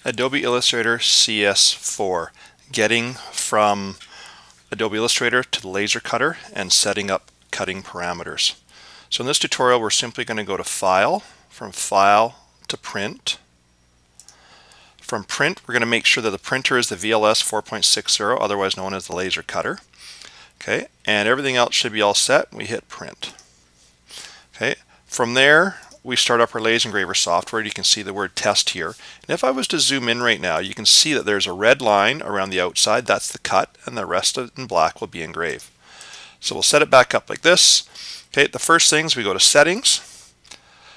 Adobe Illustrator CS4, getting from Adobe Illustrator to the laser cutter and setting up cutting parameters. So in this tutorial we're simply going to go to File, from File to Print. From Print we're going to make sure that the printer is the VLS 4.60, otherwise known as the laser cutter. Okay, and everything else should be all set. We hit Print. Okay, from there we start up our laser engraver software. You can see the word test here. And if I was to zoom in right now, you can see that there's a red line around the outside. That's the cut, and the rest of it in black will be engrave. So we'll set it back up like this. Okay, the first things we go to Settings.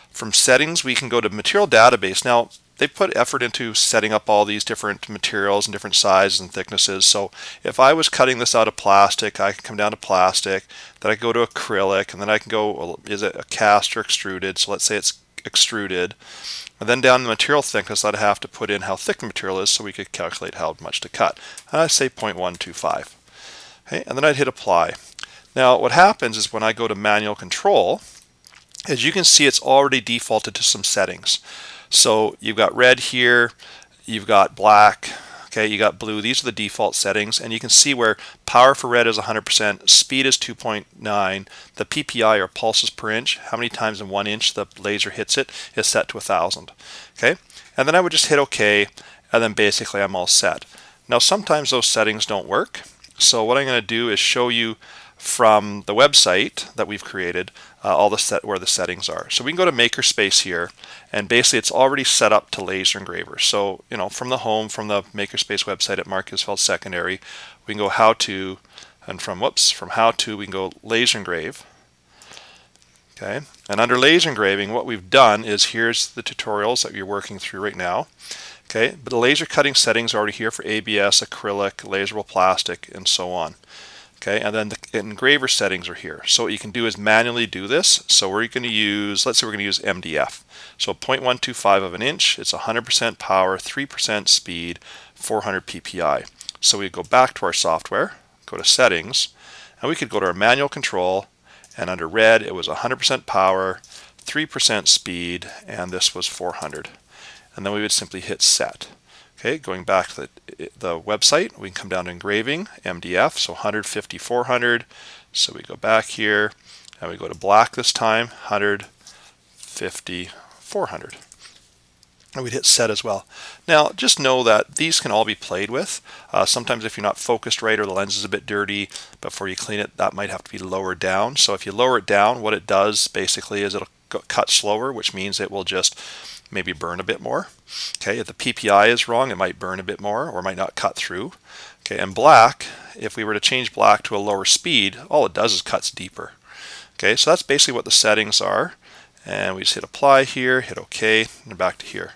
From Settings we can go to Material Database. Now they put effort into setting up all these different materials and different sizes and thicknesses. So if I was cutting this out of plastic, I can come down to plastic, then I can go to acrylic, and then I can go, well, is it a cast or extruded? So let's say it's extruded. And then down the material thickness, I'd have to put in how thick the material is so we could calculate how much to cut. And I say 0.125. Okay, and then I'd hit Apply. Now what happens is when I go to Manual Control, as you can see, it's already defaulted to some settings. So you've got red here, you've got black, okay, you got blue. These are the default settings, and you can see where power for red is 100%, speed is 2.9, the PPI or pulses per inch, how many times in 1 inch the laser hits it, is set to 1,000. Okay, and then I would just hit OK, and then basically I'm all set. Now sometimes those settings don't work, so what I'm going to do is show you from the website that we've created all the where the settings are. So we can go to Makerspace here, and basically it's already set up to laser engraver. So from the home, from the Makerspace website at Marcusfeld Secondary, we can go How To, and from How To we can go Laser Engrave. Okay, and under laser engraving what we've done is, here's the tutorials that you're working through right now. Okay, but the laser cutting settings are already here for ABS, acrylic, laserable plastic, and so on. Okay, and then the engraver settings are here. So what you can do is manually do this. So we're going to use, let's say we're going to use MDF. So 0.125 of an inch, it's 100% power, 3% speed, 400 PPI. So we go back to our software, go to Settings, and we could go to our Manual Control, and under red it was 100% power, 3% speed, and this was 400. And then we would simply hit Set. Okay, going back to the website, we can come down to engraving, MDF, so 150, 400. So we go back here, and we go to black this time, 150, 400. And we'd hit set as well. Now, just know that these can all be played with. Sometimes if you're not focused right or the lens is a bit dirty, before you clean it, that might have to be lowered down. So if you lower it down, what it does basically is it'll cut slower, which means it will just maybe burn a bit more. Okay, if the PPI is wrong, it might burn a bit more or might not cut through. Okay, and black, if we were to change black to a lower speed, all it does is cuts deeper. Okay, so that's basically what the settings are. And we just hit Apply here, hit OK, and back to here.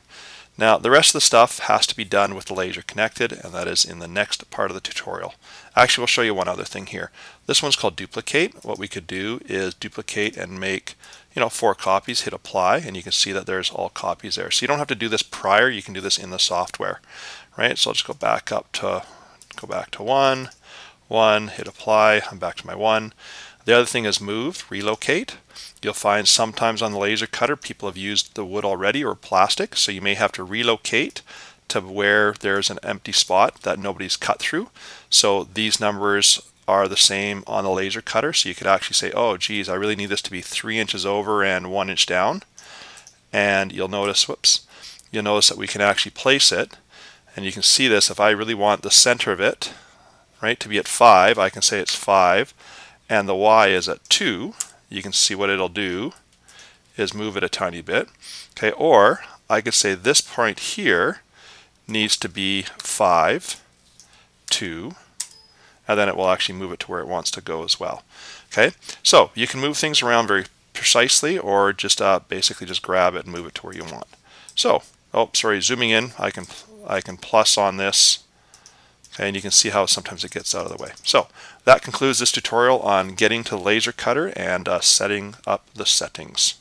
Now the rest of the stuff has to be done with the laser connected, and that is in the next part of the tutorial. Actually, we'll show you one other thing here. This one's called Duplicate. What we could do is duplicate and make 4 copies, hit Apply, and you can see that there's all copies there. So you don't have to do this prior, you can do this in the software. Right? So I'll just go back to 1, hit Apply, I'm back to my 1. The other thing is Move, Relocate. You'll find sometimes on the laser cutter people have used the wood already or plastic, so you may have to relocate to where there's an empty spot that nobody's cut through. So these numbers are the same on the laser cutter, so you could actually say, oh geez, I really need this to be 3 inches over and 1 inch down. And you'll notice, you'll notice that we can actually place it, and you can see this. If I really want the center of it, right, to be at 5, I can say it's 5, and the Y is at 2. You can see what it'll do is move it a tiny bit. Okay, or I could say this point here needs to be 5, 2, and then it will actually move it to where it wants to go as well. Okay, so you can move things around very precisely, or just basically just grab it and move it to where you want. So, zooming in, I can plus on this. Okay, and you can see how sometimes it gets out of the way. So that concludes this tutorial on getting to the laser cutter and setting up the settings.